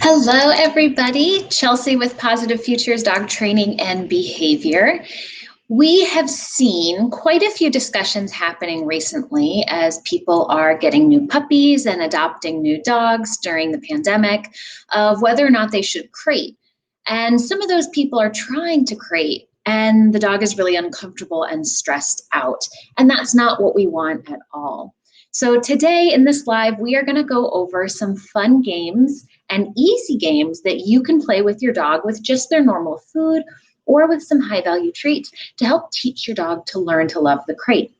Hello, everybody. Chelsea with Positive Futures Dog Training and Behavior. We have seen quite a few discussions happening recently as people are getting new puppies and adopting new dogs during the pandemic of whether or not they should crate. And some of those people are trying to crate, and the dog is really uncomfortable and stressed out. And that's not what we want at all. So today in this live, we are going to go over some fun games and easy games that you can play with your dog with just their normal food or with some high value treats to help teach your dog to learn to love the crate.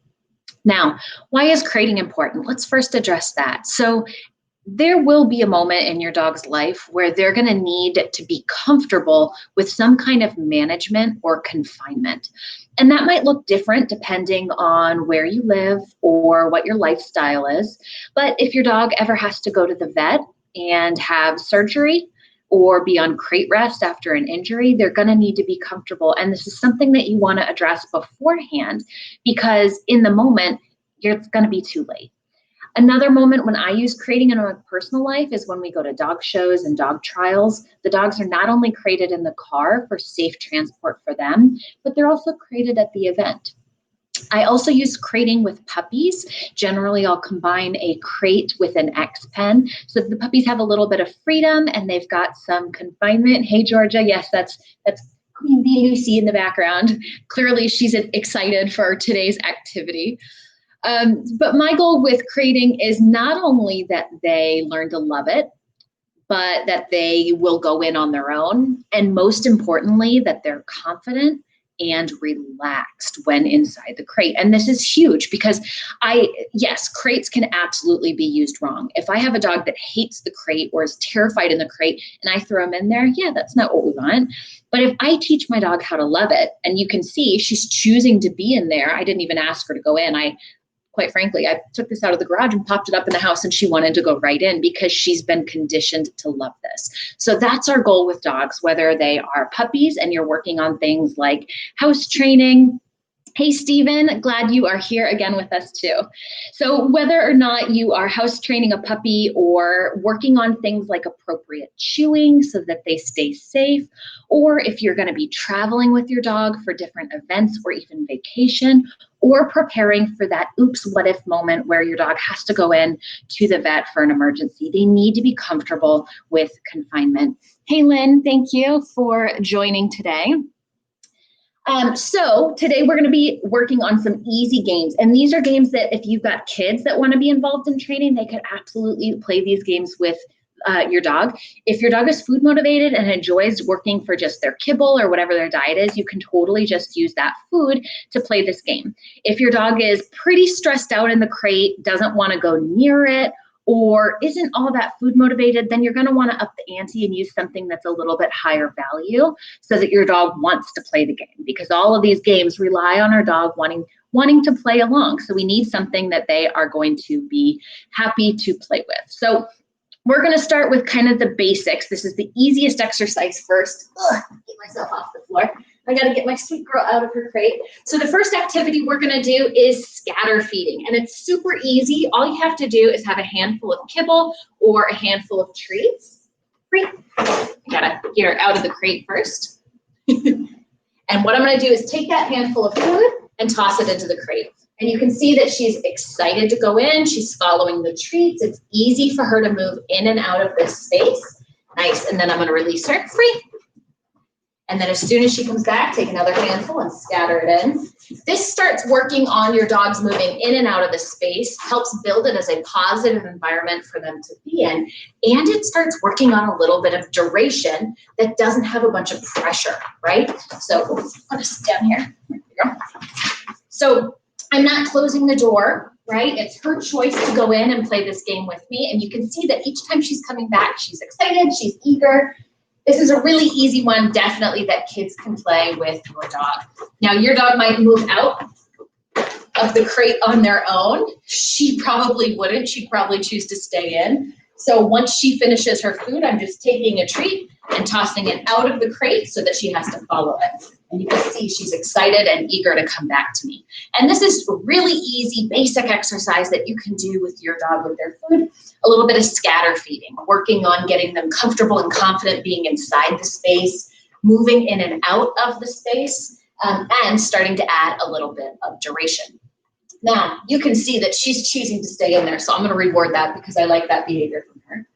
Now, why is crating important? Let's first address that. So there will be a moment in your dog's life where they're going to need to be comfortable with some kind of management or confinement. And that might look different depending on where you live or what your lifestyle is. But if your dog ever has to go to the vet and have surgery or be on crate rest after an injury, they're going to need to be comfortable. And this is something that you want to address beforehand, because in the moment, it's going to be too late. Another moment when I use crating in my personal life is when we go to dog shows and dog trials. The dogs are not only crated in the car for safe transport for them, but they're also crated at the event. I also use crating with puppies. Generally, I'll combine a crate with an X pen so that the puppies have a little bit of freedom and they've got some confinement. Hey, Georgia, yes, that's Queen Bee Lucy in the background. Clearly, she's excited for today's activity. But my goal with crating is not only that they learn to love it, but that they will go in on their own. And most importantly, that they're confident and relaxed when inside the crate. And this is huge because yes, crates can absolutely be used wrong. If I have a dog that hates the crate or is terrified in the crate and I throw him in there, yeah, that's not what we want. But if I teach my dog how to love it, and you can see she's choosing to be in there, I didn't even ask her to go in. Quite frankly, I took this out of the garage and popped it up in the house and she wanted to go right in because she's been conditioned to love this. So that's our goal with dogs, whether they are puppies and you're working on things like house training. Hey, Stephen, glad you are here again with us too. So whether or not you are house training a puppy or working on things like appropriate chewing so that they stay safe, or if you're going to be traveling with your dog for different events or even vacation, or preparing for that oops, what if moment where your dog has to go in to the vet for an emergency, they need to be comfortable with confinement. Hey, Lynn, thank you for joining today. So today we're going to be working on some easy games. And these are games that if you've got kids that want to be involved in training, they could absolutely play these games with your dog. If your dog is food motivated and enjoys working for just their kibble or whatever their diet is, you can totally just use that food to play this game. If your dog is pretty stressed out in the crate, doesn't want to go near it, or isn't all that food motivated, then you're going to want to up the ante and use something that's a little bit higher value so that your dog wants to play the game, because all of these games rely on our dog wanting to play along. So we need something that they are going to be happy to play with. So we're going to start with kind of the basics. This is the easiest exercise first. Get myself off the floor. I got to get my sweet girl out of her crate. So the first activity we're going to do is scatter feeding, and it's super easy. All you have to do is have a handful of kibble or a handful of treats. I got to get her out of the crate first. And what I'm going to do is take that handful of food and toss it into the crate. And you can see that she's excited to go in. She's following the treats. It's easy for her to move in and out of this space. Nice. And then I'm going to release her. Free. And then as soon as she comes back, take another handful and scatter it in. This starts working on your dogs moving in and out of the space, helps build it as a positive environment for them to be in. And it starts working on a little bit of duration that doesn't have a bunch of pressure, right? So I'll just sit down here. There we go. So I'm not closing the door, right? It's her choice to go in and play this game with me. And you can see that each time she's coming back, she's excited, she's eager. This is a really easy one, definitely, that kids can play with your dog. Now, your dog might move out of the crate on their own. She probably wouldn't. She'd probably choose to stay in. So once she finishes her food, I'm just taking a treat and tossing it out of the crate so that she has to follow it. And you can see she's excited and eager to come back to me. And this is a really easy, basic exercise that you can do with your dog with their food. A little bit of scatter feeding, working on getting them comfortable and confident being inside the space, moving in and out of the space, and starting to add a little bit of duration. Now, you can see that she's choosing to stay in there, so I'm going to reward that because I like that behavior from her.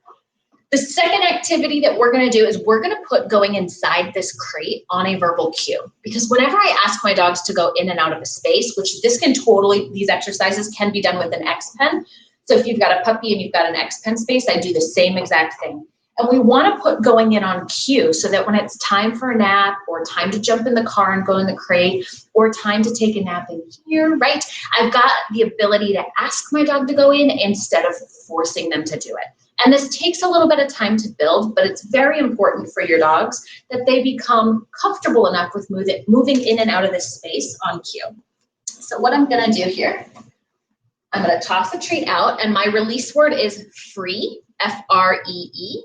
The second activity that we're going to do is we're going to put going inside this crate on a verbal cue, because whenever I ask my dogs to go in and out of a space, which this can totally, these exercises can be done with an X pen. So if you've got a puppy and you've got an X pen space, I do the same exact thing. And we want to put going in on cue so that when it's time for a nap or time to jump in the car and go in the crate or time to take a nap in here, right? I've got the ability to ask my dog to go in instead of forcing them to do it. And this takes a little bit of time to build, but it's very important for your dogs that they become comfortable enough with moving in and out of this space on cue. So what I'm going to do here, I'm going to toss a treat out, and my release word is free, F-R-E-E.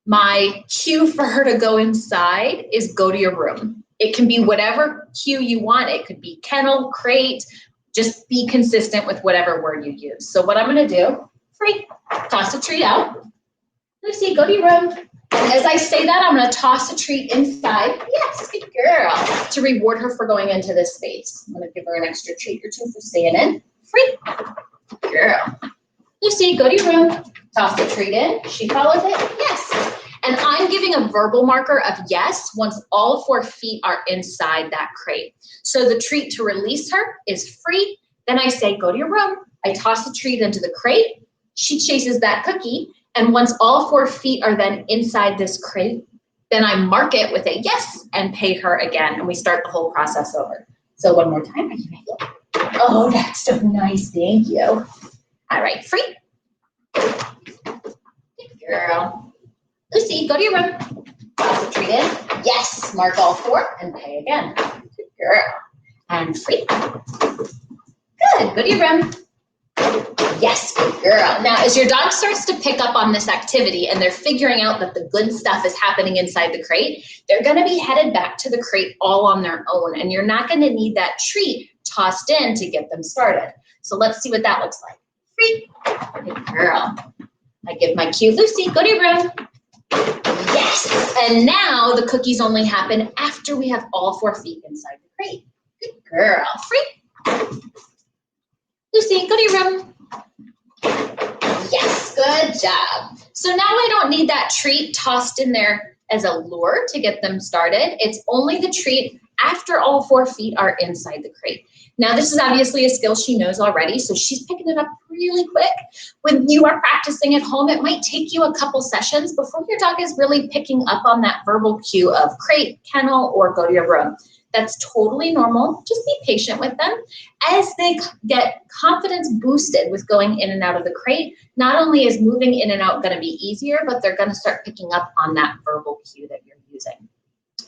My cue for her to go inside is go to your room. It can be whatever cue you want. It could be kennel, crate, just be consistent with whatever word you use. So what I'm going to do, free, toss a treat out. Lucy, go to your room. And as I say that, I'm going to toss a treat inside. Yes, good girl. To reward her for going into this space. I'm going to give her an extra treat or two for staying in. Free. Good girl. Lucy, go to your room. Toss the treat in. She follows it. Yes. And I'm giving a verbal marker of yes once all 4 feet are inside that crate. So the treat to release her is free. Then I say, go to your room. I toss the treat into the crate. She chases that cookie. And once all 4 feet are then inside this crate, then I mark it with a yes and pay her again. And we start the whole process over. So one more time. Oh, that's so nice. Thank you. All right, free. Good girl. Lucy, go to your room. Toss the treat in. Yes, mark all 4 and pay again. Good girl. And free. Good, go to your room. Yes, good girl. Now, as your dog starts to pick up on this activity and they're figuring out that the good stuff is happening inside the crate, they're going to be headed back to the crate all on their own, and you're not going to need that treat tossed in to get them started. So let's see what that looks like. Free. Good girl. I give my cue, Lucy, go to your room. Yes, and now the cookies only happen after we have all 4 feet inside the crate. Good girl. Free. Lucy, go to your room. Yes, good job. So now I don't need that treat tossed in there as a lure to get them started. It's only the treat after all 4 feet are inside the crate. Now, this is obviously a skill she knows already, so she's picking it up really quick. When you are practicing at home, it might take you a couple sessions before your dog is really picking up on that verbal cue of crate, kennel, or go to your room. That's totally normal. Just be patient with them. As they get confidence boosted with going in and out of the crate, not only is moving in and out going to be easier, but they're going to start picking up on that verbal cue that you're using.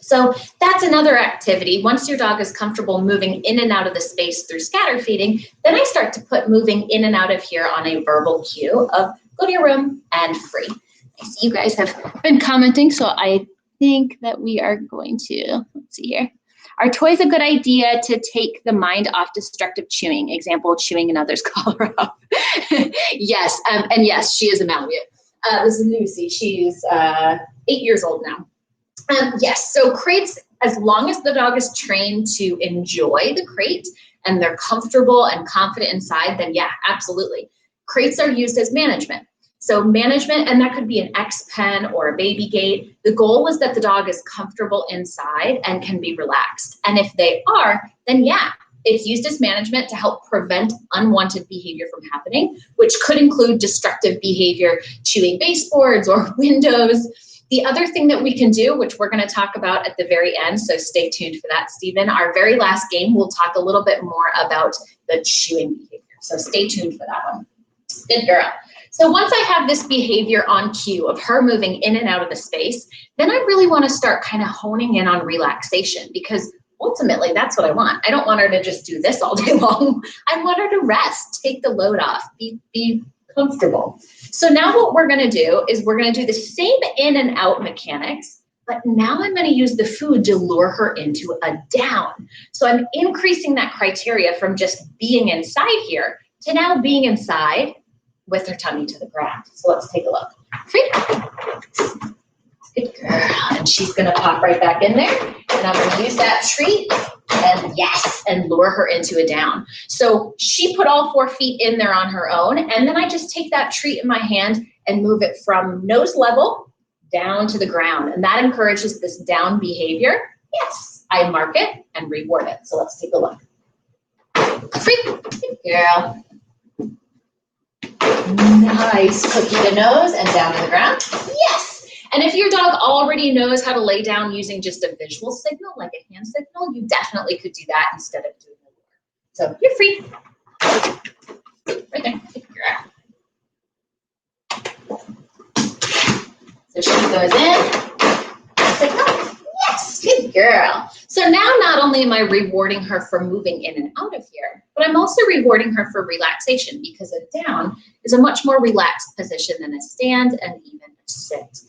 So that's another activity. Once your dog is comfortable moving in and out of the space through scatter feeding, then I start to put moving in and out of here on a verbal cue of go to your room and free. I see you guys have been commenting, so I think that we are going to, let's see here. Are toys a good idea to take the mind off destructive chewing? Example, chewing another's collar off. Yes, and yes, she is a Malamute. This is Lucy. She's 8 years old now. Yes, so crates, as long as the dog is trained to enjoy the crate and they're comfortable and confident inside, then yeah, absolutely. Crates are used as management. So management, and that could be an X pen or a baby gate. The goal is that the dog is comfortable inside and can be relaxed. And if they are, then yeah, it's used as management to help prevent unwanted behavior from happening, which could include destructive behavior, chewing baseboards or windows. The other thing that we can do, which we're going to talk about at the very end, so stay tuned for that, Stephen. Our very last game, we'll talk a little bit more about the chewing behavior. So stay tuned for that one. Good girl. So once I have this behavior on cue of her moving in and out of the space, then I really want to start kind of honing in on relaxation, because ultimately that's what I want. I don't want her to just do this all day long. I want her to rest, take the load off, be comfortable. So now what we're gonna do is we're gonna do the same in and out mechanics, but now I'm gonna use the food to lure her into a down. So I'm increasing that criteria from just being inside here to now being inside with her tummy to the ground. So let's take a look. Free. Good girl. And she's gonna pop right back in there. And I'm gonna use that treat and yes, and lure her into a down. So she put all 4 feet in there on her own. And then I just take that treat in my hand and move it from nose level down to the ground. And that encourages this down behavior. Yes, I mark it and reward it. So let's take a look. Free. Good girl. Nice. Cookie to nose and down to the ground. Yes. And if your dog already knows how to lay down using just a visual signal, like a hand signal, you definitely could do that instead of doing the lure. So you're free. Right there. So she goes in. Signal. Yes, good girl. So now not only am I rewarding her for moving in and out of here, but I'm also rewarding her for relaxation because a down is a much more relaxed position than a stand and even a sit.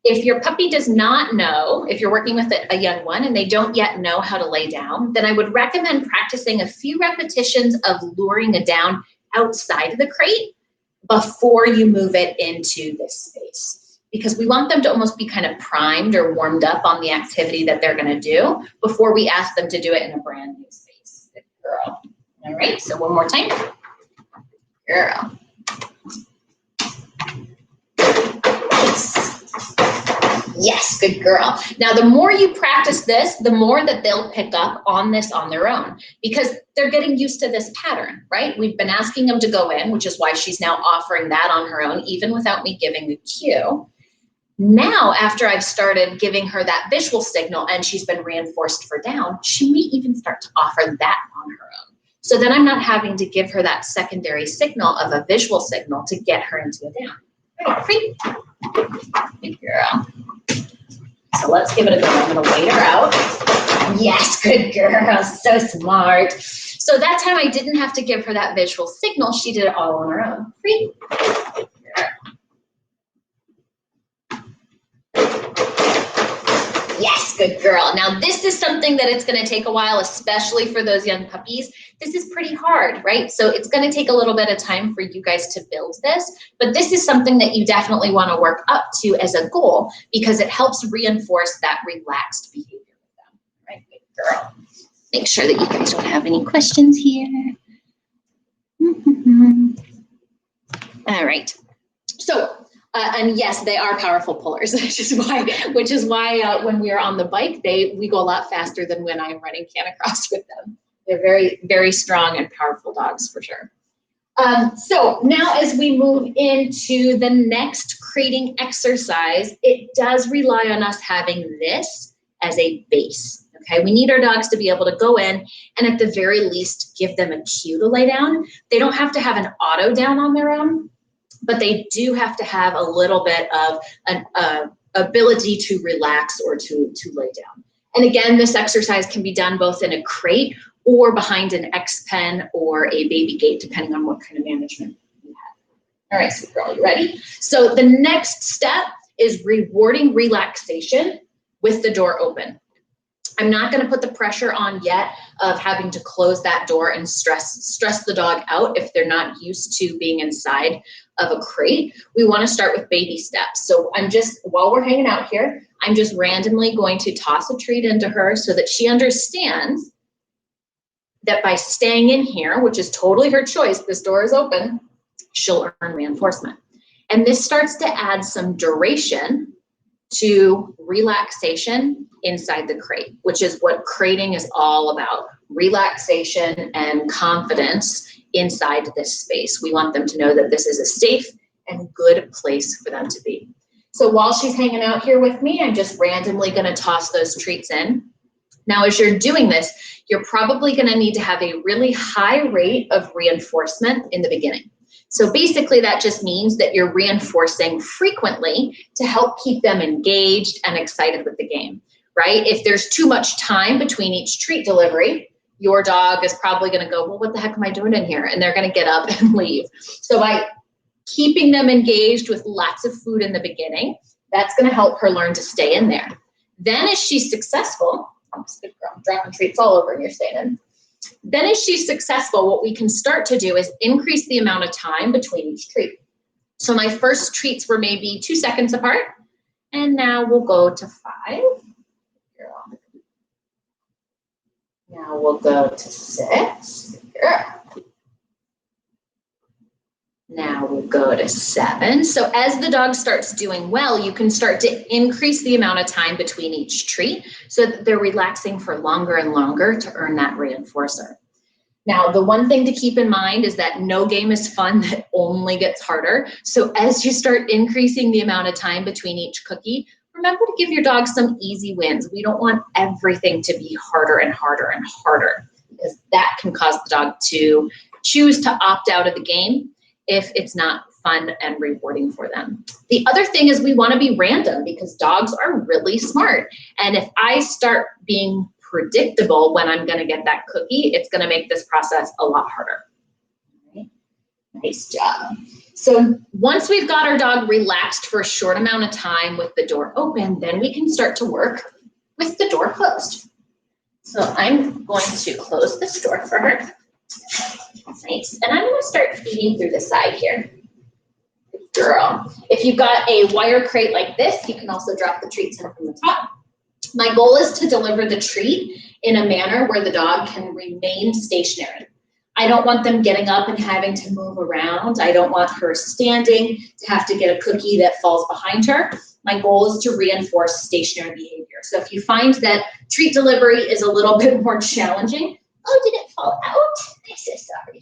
If your puppy does not know, if you're working with a young one and they don't yet know how to lay down, then I would recommend practicing a few repetitions of luring a down outside of the crate before you move it into this space. Because we want them to almost be kind of primed or warmed up on the activity that they're gonna do before we ask them to do it in a brand new space. Good girl. All right, so one more time. Girl. Nice. Yes, good girl. Now, the more you practice this, the more that they'll pick up on this on their own because they're getting used to this pattern, right? We've been asking them to go in, which is why she's now offering that on her own, even without me giving the cue. Now, after I've started giving her that visual signal and she's been reinforced for down, she may even start to offer that on her own. So then I'm not having to give her that secondary signal of a visual signal to get her into a down. Right, free. Good girl. So let's give it a go. I'm gonna wait her out. Yes, good girl, so smart. So that time I didn't have to give her that visual signal. She did it all on her own. Free. Good girl. Yes, good girl. Now this is something that it's gonna take a while, especially for those young puppies. This is pretty hard, right? So it's gonna take a little bit of time for you guys to build this, but this is something that you definitely wanna work up to as a goal because it helps reinforce that relaxed behavior with them. Right, good girl. Make sure that you guys don't have any questions here. All right, so, and yes, they are powerful pullers, which is why when we are on the bike, we go a lot faster than when I'm running Canicross with them. They're very, very strong and powerful dogs for sure. So now as we move into the next crating exercise, it does rely on us having this as a base. Okay, we need our dogs to be able to go in and at the very least give them a cue to lay down. They don't have to have an auto down on their own, but they do have to have a little bit of an ability to relax or to lay down. And again, this exercise can be done both in a crate or behind an X-pen or a baby gate, depending on what kind of management you have. All right, sweet girl, you ready? So the next step is rewarding relaxation with the door open. I'm not gonna put the pressure on yet of having to close that door and stress the dog out if they're not used to being inside of a crate. We wanna start with baby steps. So while we're hanging out here, I'm just randomly going to toss a treat into her so that she understands that by staying in here, which is totally her choice, this door is open, she'll earn reinforcement. And this starts to add some duration to relaxation inside the crate, which is what crating is all about, relaxation and confidence inside this space. We want them to know that this is a safe and good place for them to be. So while she's hanging out here with me, I'm just randomly gonna toss those treats in. Now, as you're doing this, you're probably gonna need to have a really high rate of reinforcement in the beginning. So basically that just means that you're reinforcing frequently to help keep them engaged and excited with the game, right? If there's too much time between each treat delivery, your dog is probably gonna go, well, what the heck am I doing in here? And they're gonna get up and leave. So by keeping them engaged with lots of food in the beginning. That's going to help her learn to stay in there. Then as she's successful, I'm dropping treats all over and you're staying in. Then as she's successful, what we can start to do is increase the amount of time between each treat. So my first treats were maybe 2 seconds apart, and now we'll go to 5. Now we'll go to 6. Now we'll go to 7. So as the dog starts doing well, you can start to increase the amount of time between each treat so that they're relaxing for longer and longer to earn that reinforcer. Now, the one thing to keep in mind is that no game is fun, that only gets harder. So as you start increasing the amount of time between each cookie, remember to give your dog some easy wins. We don't want everything to be harder and harder and harder, because that can cause the dog to choose to opt out of the game if it's not fun and rewarding for them. The other thing is we want to be random, because dogs are really smart. And if I start being predictable when I'm going to get that cookie, it's going to make this process a lot harder. Okay. Nice job. So once we've got our dog relaxed for a short amount of time with the door open, then we can start to work with the door closed. So I'm going to close this door for her. Nice. And I'm going to start feeding through the side here. Good girl. If you've got a wire crate like this, you can also drop the treats in from the top. My goal is to deliver the treat in a manner where the dog can remain stationary. I don't want them getting up and having to move around. I don't want her standing to have to get a cookie that falls behind her. My goal is to reinforce stationary behavior. So if you find that treat delivery is a little bit more challenging, oh, did it fall out? I'm so sorry.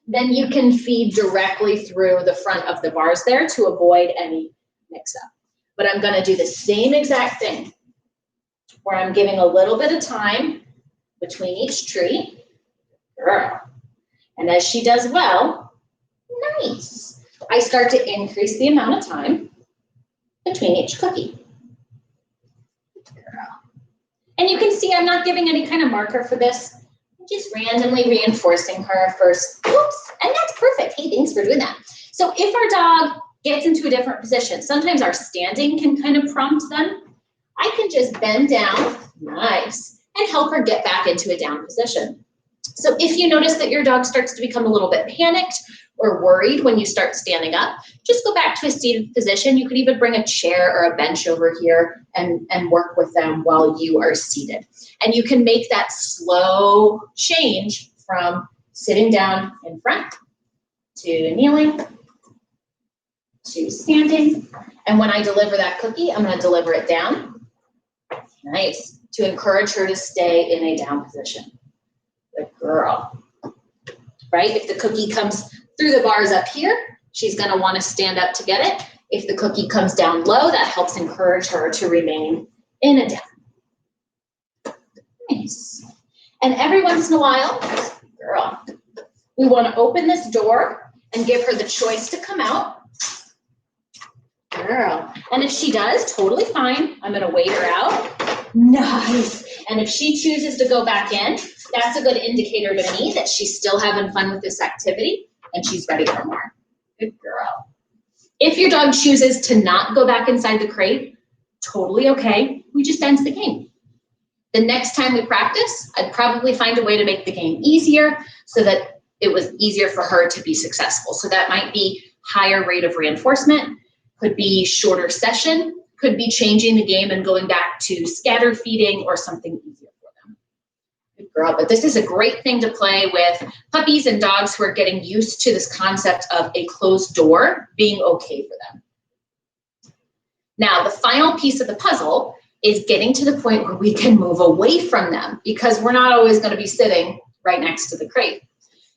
Then you can feed directly through the front of the bars there to avoid any mix-up. But I'm going to do the same exact thing, where I'm giving a little bit of time between each treat. Girl. And as she does well, nice. I start to increase the amount of time between each cookie. Girl. And you can see I'm not giving any kind of marker for this. I'm just randomly reinforcing her first. Oops, and that's perfect. Hey, thanks for doing that. So if our dog gets into a different position, sometimes our standing can kind of prompt them. I can just bend down, nice, and help her get back into a down position. So if you notice that your dog starts to become a little bit panicked or worried when you start standing up, just go back to a seated position. You could even bring a chair or a bench over here and work with them while you are seated. And you can make that slow change from sitting down in front to kneeling to standing. And when I deliver that cookie, I'm going to deliver it down. Nice. To encourage her to stay in a down position. Good girl. Right? If the cookie comes through the bars up here, she's going to want to stand up to get it. If the cookie comes down low, that helps encourage her to remain in a down. Nice. And every once in a while, girl, we want to open this door and give her the choice to come out. Girl. And if she does, totally fine. I'm going to wait her out. Nice. And if she chooses to go back in, that's a good indicator to me that she's still having fun with this activity and she's ready for more. Good girl. If your dog chooses to not go back inside the crate, totally okay. We just end the game. The next time we practice, I'd probably find a way to make the game easier so that it was easier for her to be successful. So that might be higher rate of reinforcement, could be shorter session, could be changing the game and going back to scatter feeding or something easier for them. Good girl, but this is a great thing to play with puppies and dogs who are getting used to this concept of a closed door being okay for them. Now, the final piece of the puzzle is getting to the point where we can move away from them, because we're not always going to be sitting right next to the crate.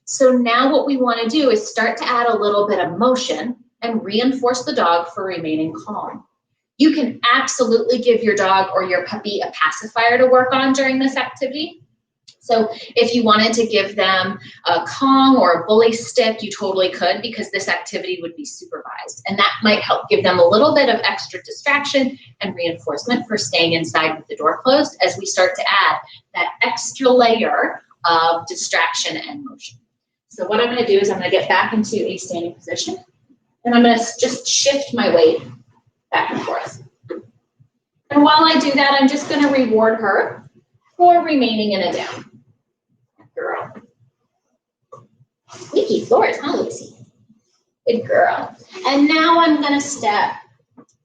So now what we want to do is start to add a little bit of motion and reinforce the dog for remaining calm. You can absolutely give your dog or your puppy a pacifier to work on during this activity. So if you wanted to give them a Kong or a bully stick, you totally could, because this activity would be supervised. And that might help give them a little bit of extra distraction and reinforcement for staying inside with the door closed as we start to add that extra layer of distraction and motion. So what I'm going to do is I'm going to get back into a standing position. And I'm going to just shift my weight back and forth. And while I do that, I'm just going to reward her for remaining in a down. Girl. Squeaky floors, huh, Lucy? Good girl. And now I'm going to step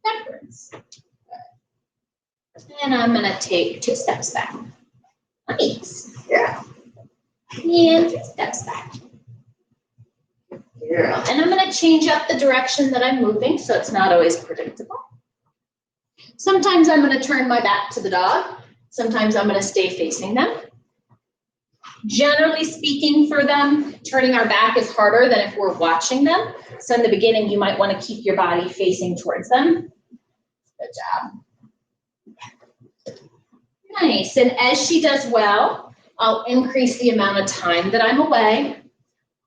backwards. And I'm going to take 2 steps back. Nice. Girl. And 2 steps back. Girl. And I'm going to change up the direction that I'm moving so it's not always predictable. Sometimes I'm going to turn my back to the dog. Sometimes I'm going to stay facing them. Generally speaking for them, turning our back is harder than if we're watching them. So in the beginning, you might want to keep your body facing towards them. Good job. Nice. And as she does well, I'll increase the amount of time that I'm away.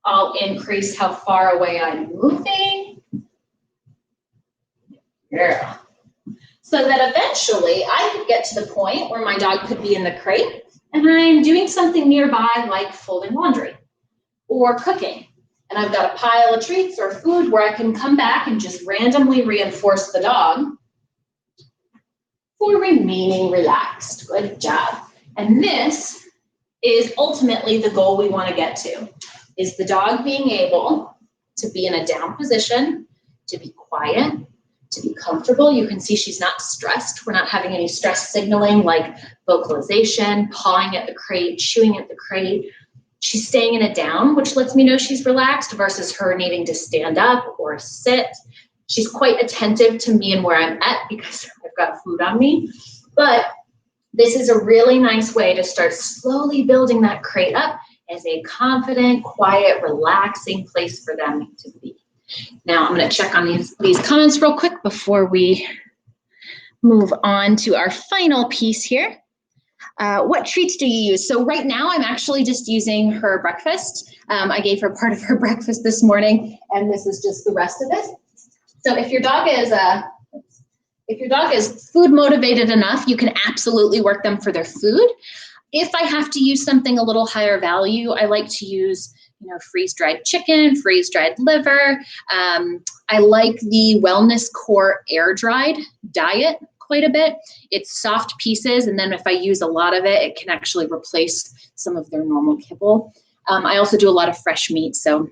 I'll increase how far away I'm moving. Yeah. So that eventually I could get to the point where my dog could be in the crate and I'm doing something nearby like folding laundry or cooking. And I've got a pile of treats or food where I can come back and just randomly reinforce the dog for remaining relaxed. Good job. And this is ultimately the goal we want to get to, is the dog being able to be in a down position, to be quiet, to be comfortable. You can see she's not stressed. We're not having any stress signaling like vocalization, pawing at the crate, chewing at the crate. She's staying in a down, which lets me know she's relaxed versus her needing to stand up or sit. She's quite attentive to me and where I'm at because I've got food on me. But this is a really nice way to start slowly building that crate up as a confident, quiet, relaxing place for them to be. Now I'm going to check on these comments real quick before we move on to our final piece here. What treats do you use? So right now I'm actually just using her breakfast. I gave her part of her breakfast this morning, and this is just the rest of it. So if your dog is food motivated enough, you can absolutely work them for their food. If I have to use something a little higher value, I like to use freeze-dried chicken, freeze-dried liver. I like the Wellness Core air-dried diet quite a bit. It's soft pieces, and then if I use a lot of it, it can actually replace some of their normal kibble. I also do a lot of fresh meat, so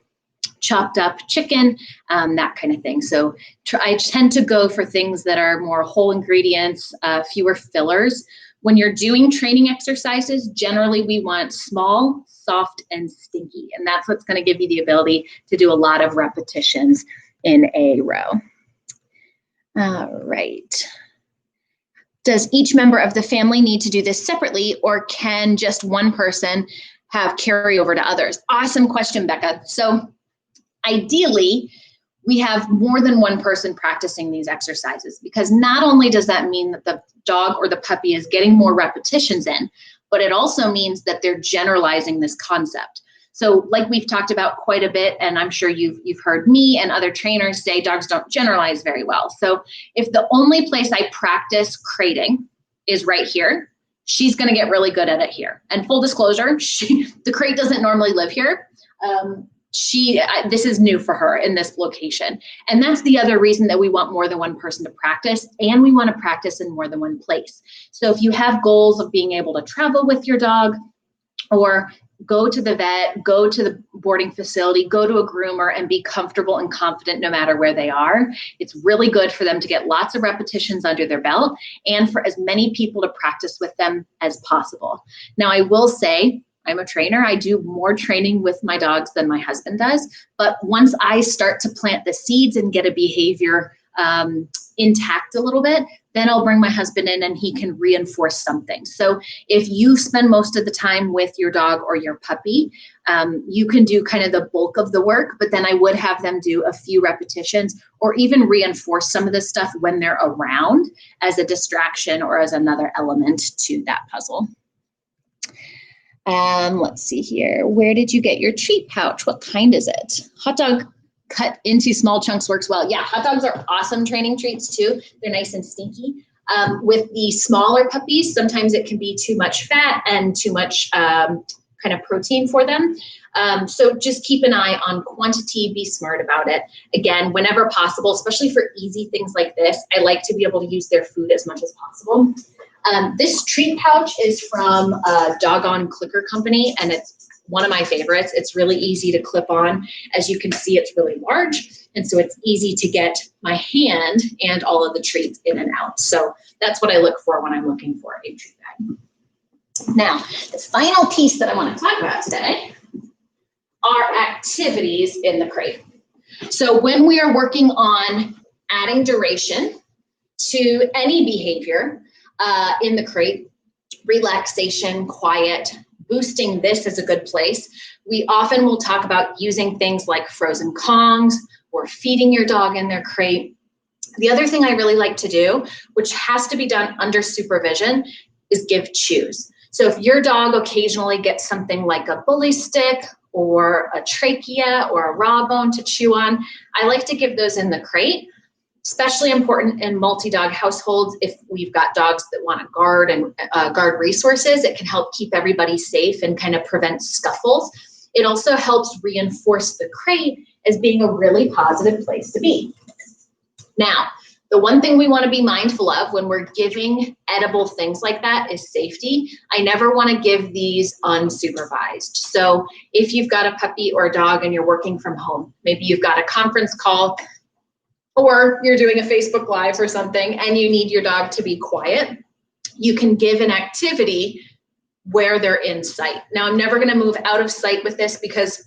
chopped up chicken, that kind of thing. So I tend to go for things that are more whole ingredients, fewer fillers. When you're doing training exercises, generally we want small, soft, and stinky. And that's what's going to give you the ability to do a lot of repetitions in a row. All right. Does each member of the family need to do this separately, or can just one person have carryover to others? Awesome question, Becca. So ideally, we have more than one person practicing these exercises, because not only does that mean that the dog or the puppy is getting more repetitions in, but it also means that they're generalizing this concept. So like we've talked about quite a bit, and I'm sure you've heard me and other trainers say dogs don't generalize very well. So if the only place I practice crating is right here, she's going to get really good at it here. And full disclosure, the crate doesn't normally live here. This is new for her in this location. And that's the other reason that we want more than one person to practice, and we want to practice in more than one place. So if you have goals of being able to travel with your dog, or go to the vet, go to the boarding facility, go to a groomer and be comfortable and confident no matter where they are, it's really good for them to get lots of repetitions under their belt and for as many people to practice with them as possible. Now, I will say, I'm a trainer. I do more training with my dogs than my husband does. But once I start to plant the seeds and get a behavior intact a little bit, then I'll bring my husband in and he can reinforce something. So if you spend most of the time with your dog or your puppy, you can do kind of the bulk of the work, but then I would have them do a few repetitions or even reinforce some of this stuff when they're around as a distraction or as another element to that puzzle. Let's see here. Where did you get your treat pouch? What kind is it? Hot dog cut into small chunks works well. Yeah, hot dogs are awesome training treats too. They're nice and stinky. With the smaller puppies, sometimes it can be too much fat and too much kind of protein for them. So just keep an eye on quantity, be smart about it. Again, whenever possible, especially for easy things like this, I like to be able to use their food as much as possible. This treat pouch is from a Doggone Clicker Company, and it's one of my favorites. It's really easy to clip on. As you can see, it's really large, and so it's easy to get my hand and all of the treats in and out. So that's what I look for when I'm looking for a treat bag. Now, the final piece that I want to talk about today are activities in the crate. So when we are working on adding duration to any behavior in the crate, relaxation, quiet, boosting this is a good place. We often will talk about using things like frozen Kongs or feeding your dog in their crate. The other thing I really like to do, which has to be done under supervision, is give chews. So if your dog occasionally gets something like a bully stick or a trachea or a raw bone to chew on, I like to give those in the crate. Especially important in multi-dog households. If we've got dogs that want to guard and guard resources, it can help keep everybody safe and kind of prevent scuffles. It also helps reinforce the crate as being a really positive place to be. Now, the one thing we want to be mindful of when we're giving edible things like that is safety. I never want to give these unsupervised. So if you've got a puppy or a dog and you're working from home, maybe you've got a conference call, or you're doing a Facebook Live or something and you need your dog to be quiet, you can give an activity where they're in sight. Now, I'm never going to move out of sight with this because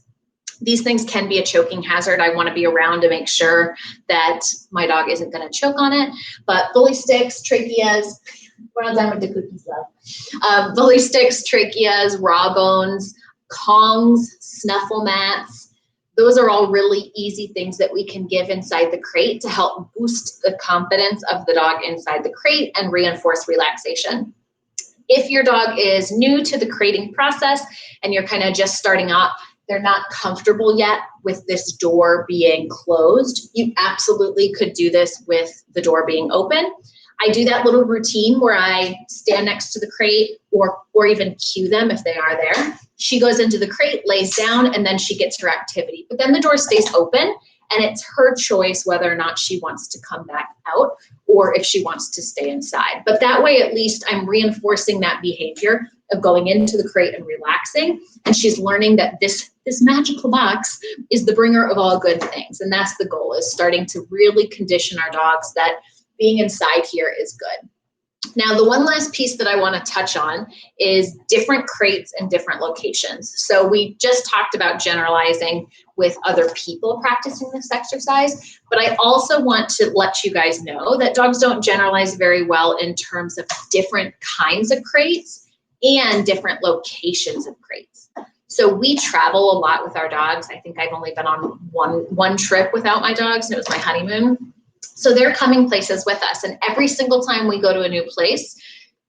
these things can be a choking hazard. I want to be around to make sure that my dog isn't going to choke on it. But bully sticks, tracheas, we're all done with the cookies, love. Bully sticks, tracheas, raw bones, Kongs, snuffle mats. Those are all really easy things that we can give inside the crate to help boost the confidence of the dog inside the crate and reinforce relaxation. If your dog is new to the crating process and you're kind of just starting out, they're not comfortable yet with this door being closed, you absolutely could do this with the door being open. I do that little routine where I stand next to the crate or even cue them if they are there. She goes into the crate, lays down, and then she gets her activity. But then the door stays open, and it's her choice whether or not she wants to come back out or if she wants to stay inside. But that way, at least I'm reinforcing that behavior of going into the crate and relaxing, and she's learning that this magical box is the bringer of all good things. And that's the goal, is starting to really condition our dogs that being inside here is good. Now, the one last piece that I want to touch on is different crates and different locations. So we just talked about generalizing with other people practicing this exercise, but I also want to let you guys know that dogs don't generalize very well in terms of different kinds of crates and different locations of crates. So we travel a lot with our dogs. I think I've only been on one trip without my dogs, and it was my honeymoon. So they're coming places with us, and every single time we go to a new place,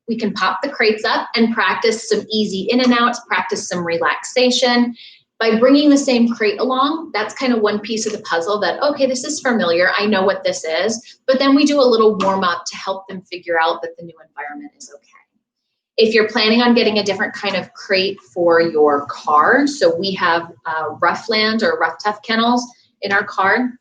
we can pop the crates up and practice some easy in and outs, practice some relaxation. By bringing the same crate along, that's kind of one piece of the puzzle that, okay, this is familiar, I know what this is, but then we do a little warm up to help them figure out that the new environment is okay. If you're planning on getting a different kind of crate for your car, so we have Roughland or Rough Tough kennels in our car,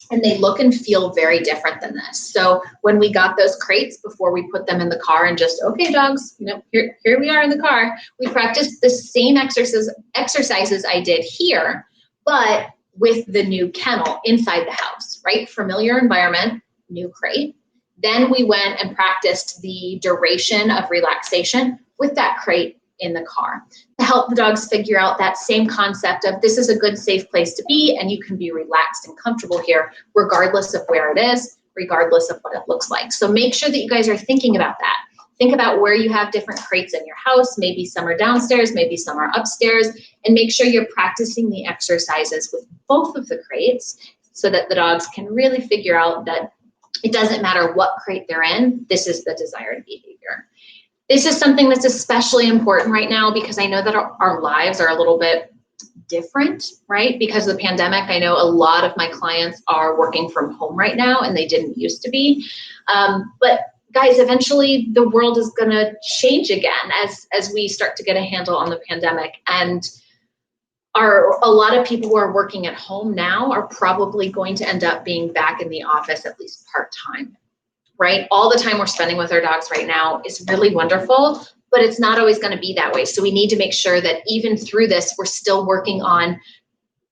and they look and feel very different than this. So when we got those crates, before we put them in the car and just, okay, dogs, you know, here we are in the car, we practiced the same exercises I did here, but with the new kennel inside the house, right? Familiar environment, new crate. Then we went and practiced the duration of relaxation with that crate in the car to help the dogs figure out that same concept of this is a good, safe place to be, and you can be relaxed and comfortable here regardless of where it is, regardless of what it looks like. So make sure that you guys are thinking about that. Think about where you have different crates in your house. Maybe some are downstairs, maybe some are upstairs, and make sure you're practicing the exercises with both of the crates so that the dogs can really figure out that it doesn't matter what crate they're in, this is the desired behavior. This is something that's especially important right now because I know that our lives are a little bit different, right? Because of the pandemic, I know a lot of my clients are working from home right now and they didn't used to be. But guys, eventually the world is going to change again as we start to get a handle on the pandemic. And a lot of people who are working at home now are probably going to end up being back in the office at least part-time, right? All the time we're spending with our dogs right now is really wonderful, but it's not always going to be that way. So we need to make sure that even through this, we're still working on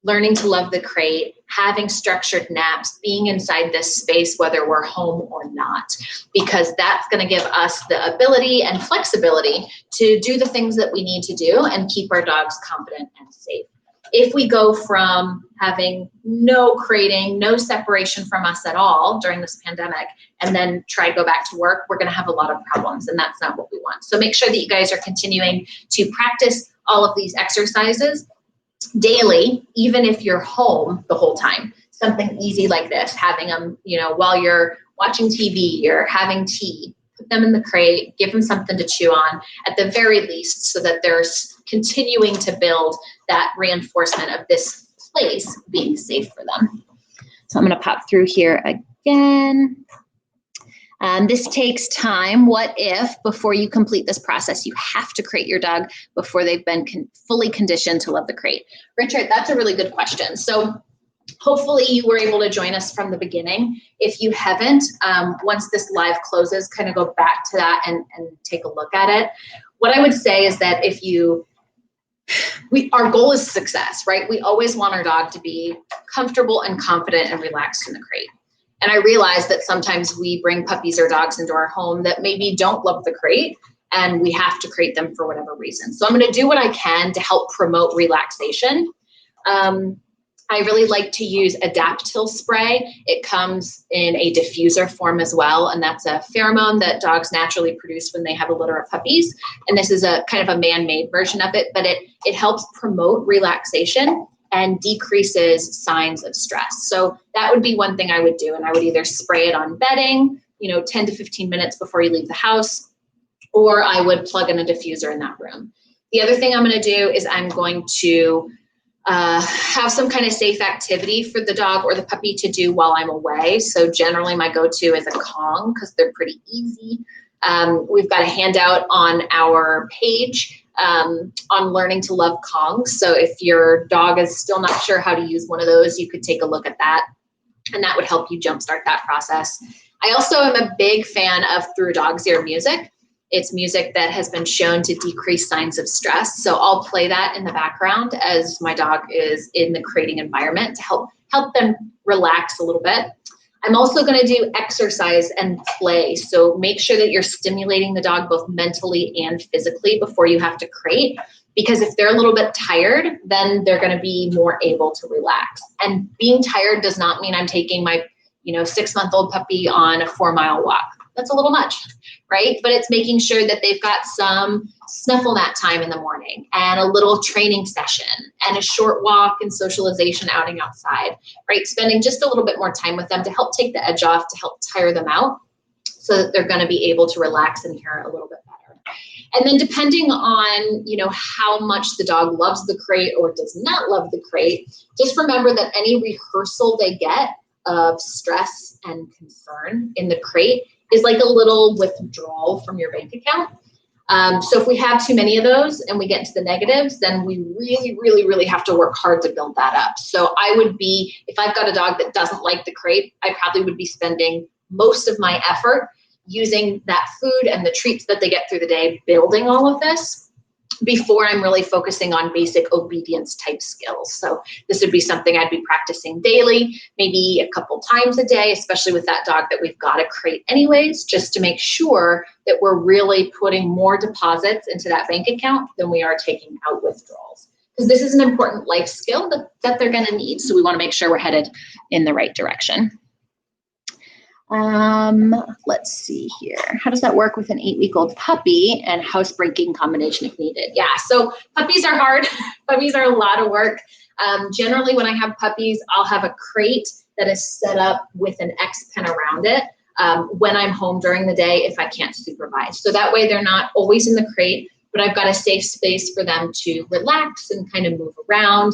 learning to love the crate, having structured naps, being inside this space, whether we're home or not, because that's going to give us the ability and flexibility to do the things that we need to do and keep our dogs confident and safe. If we go from having no crating, no separation from us at all during this pandemic, and then try to go back to work, we're going to have a lot of problems, and that's not what we want. So make sure that you guys are continuing to practice all of these exercises daily, even if you're home the whole time. Something easy like this, having them, while you're watching TV or having tea, put them in the crate, give them something to chew on at the very least, so that they're continuing to build that reinforcement of this place being safe for them. So I'm going to pop through here again. This takes time. What if before you complete this process, you have to crate your dog before they've been fully conditioned to love the crate? Richard, that's a really good question. So hopefully you were able to join us from the beginning. If you haven't, once this live closes, kind of go back to that and take a look at it. What I would say is that our goal is success, right? We always want our dog to be comfortable and confident and relaxed in the crate. And I realize that sometimes we bring puppies or dogs into our home that maybe don't love the crate, and we have to crate them for whatever reason. So I'm going to do what I can to help promote relaxation. I really like to use Adaptil Spray. It comes in a diffuser form as well, and that's a pheromone that dogs naturally produce when they have a litter of puppies. And this is a kind of a man-made version of it, but it helps promote relaxation and decreases signs of stress. So that would be one thing I would do, and I would either spray it on bedding, 10 to 15 minutes before you leave the house, or I would plug in a diffuser in that room. The other thing I'm going to do is I'm going to have some kind of safe activity for the dog or the puppy to do while I'm away. So generally my go-to is a Kong, because they're pretty easy. We've got a handout on our page on learning to love Kongs. So if your dog is still not sure how to use one of those, you could take a look at that, and that would help you jumpstart that process. I also am a big fan of Through a Dog's Ear music. It's music that has been shown to decrease signs of stress. So I'll play that in the background as my dog is in the crating environment to help them relax a little bit. I'm also going to do exercise and play. So make sure that you're stimulating the dog both mentally and physically before you have to crate, because if they're a little bit tired, then they're going to be more able to relax. And being tired does not mean I'm taking my 6-month-old puppy on a 4-mile walk. That's a little much, right? But it's making sure that they've got some snuffle mat time in the morning, and a little training session, and a short walk and socialization outing outside, right? Spending just a little bit more time with them to help take the edge off, to help tire them out, so that they're going to be able to relax in here a little bit better. And then depending on, how much the dog loves the crate or does not love the crate, just remember that any rehearsal they get of stress and concern in the crate is like a little withdrawal from your bank account. So if we have too many of those and we get into the negatives, then we really, really, really have to work hard to build that up. So I would be, if I've got a dog that doesn't like the crate, I probably would be spending most of my effort using that food and the treats that they get through the day, building all of this, before I'm really focusing on basic obedience type skills. So this would be something I'd be practicing daily, maybe a couple times a day, especially with that dog that we've got to crate anyways, just to make sure that we're really putting more deposits into that bank account than we are taking out withdrawals. Because this is an important life skill that they're going to need. So we want to make sure we're headed in the right direction. Let's see here. How does that work with an 8-week-old puppy and housebreaking combination if needed? Yeah, so puppies are hard. Puppies are a lot of work. Generally, when I have puppies, I'll have a crate that is set up with an X pen around it when I'm home during the day if I can't supervise. So that way they're not always in the crate, but I've got a safe space for them to relax and kind of move around.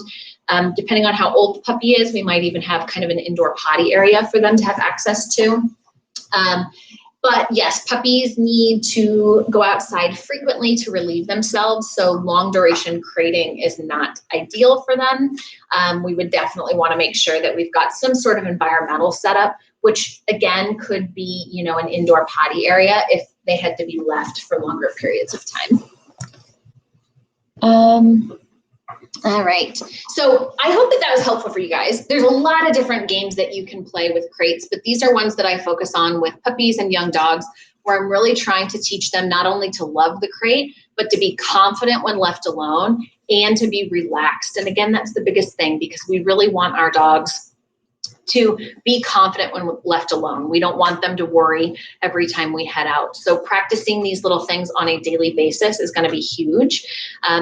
Depending on how old the puppy is, we might even have kind of an indoor potty area for them to have access to. But yes, puppies need to go outside frequently to relieve themselves, so long duration crating is not ideal for them. We would definitely want to make sure that we've got some sort of environmental setup, which again could be, you know, an indoor potty area if they had to be left for longer periods of time. All right, so I hope that was helpful for you guys. There's a lot of different games that you can play with crates, but these are ones that I focus on with puppies and young dogs, where I'm really trying to teach them not only to love the crate, but to be confident when left alone and to be relaxed. And again, that's the biggest thing, because we really want our dogs to be confident when left alone. We don't want them to worry every time we head out. So practicing these little things on a daily basis is going to be huge,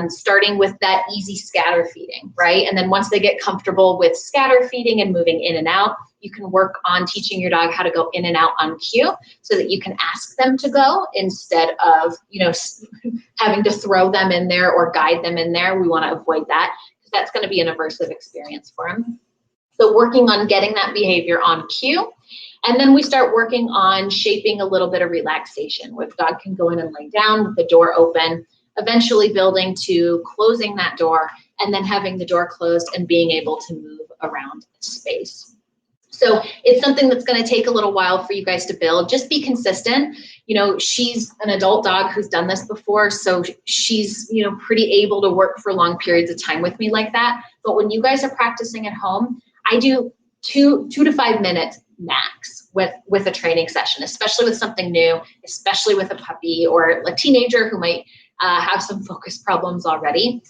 starting with that easy scatter feeding, right? And then once they get comfortable with scatter feeding and moving in and out, you can work on teaching your dog how to go in and out on cue so that you can ask them to go instead of, you know, having to throw them in there or guide them in there. We want to avoid that because that's going to be an aversive experience for them. So working on getting that behavior on cue. And then we start working on shaping a little bit of relaxation where the dog can go in and lay down with the door open, eventually building to closing that door and then having the door closed and being able to move around the space. So it's something that's going to take a little while for you guys to build. Just be consistent. You know, she's an adult dog who's done this before, so she's, you know, pretty able to work for long periods of time with me like that. But when you guys are practicing at home, I do 2 to 5 minutes max with a training session, especially with something new, especially with a puppy or a teenager who might have some focus problems already.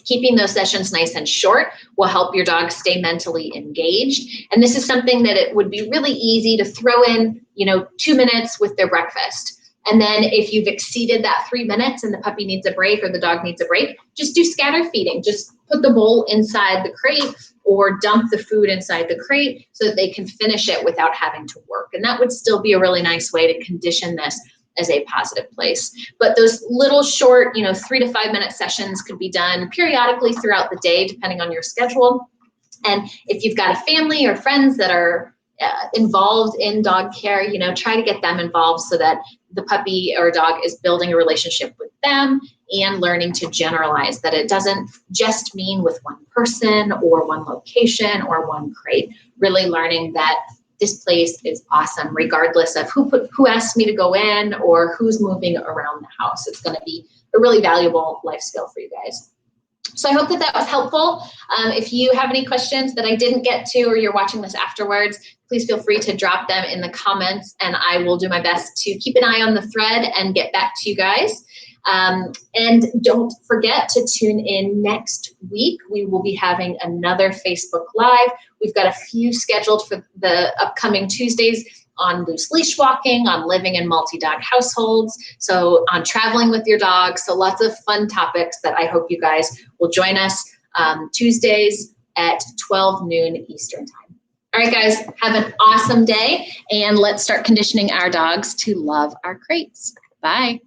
Keeping those sessions nice and short will help your dog stay mentally engaged. And this is something that it would be really easy to throw in, you know, 2 minutes with their breakfast. And then if you've exceeded that 3 minutes and the puppy needs a break or the dog needs a break, just do scatter feeding. Just put the bowl inside the crate or dump the food inside the crate so that they can finish it without having to work. And that would still be a really nice way to condition this as a positive place. But those little short, you know, 3 to 5 minute sessions could be done periodically throughout the day, depending on your schedule. And if you've got a family or friends that are involved in dog care, you know, try to get them involved so that the puppy or dog is building a relationship with them and learning to generalize that it doesn't just mean with one person or one location or one crate. Really learning that this place is awesome regardless of who asked me to go in or who's moving around the house. It's going to be a really valuable life skill for you guys. So I hope that was helpful. If you have any questions that I didn't get to or you're watching this afterwards, please feel free to drop them in the comments and I will do my best to keep an eye on the thread and get back to you guys. And don't forget to tune in next week. We will be having another Facebook Live. We've got a few scheduled for the upcoming Tuesdays on loose leash walking, on living in multi-dog households, so on traveling with your dog. So lots of fun topics that I hope you guys will join us Tuesdays at 12 noon Eastern time. All right, guys, have an awesome day and let's start conditioning our dogs to love our crates. Bye.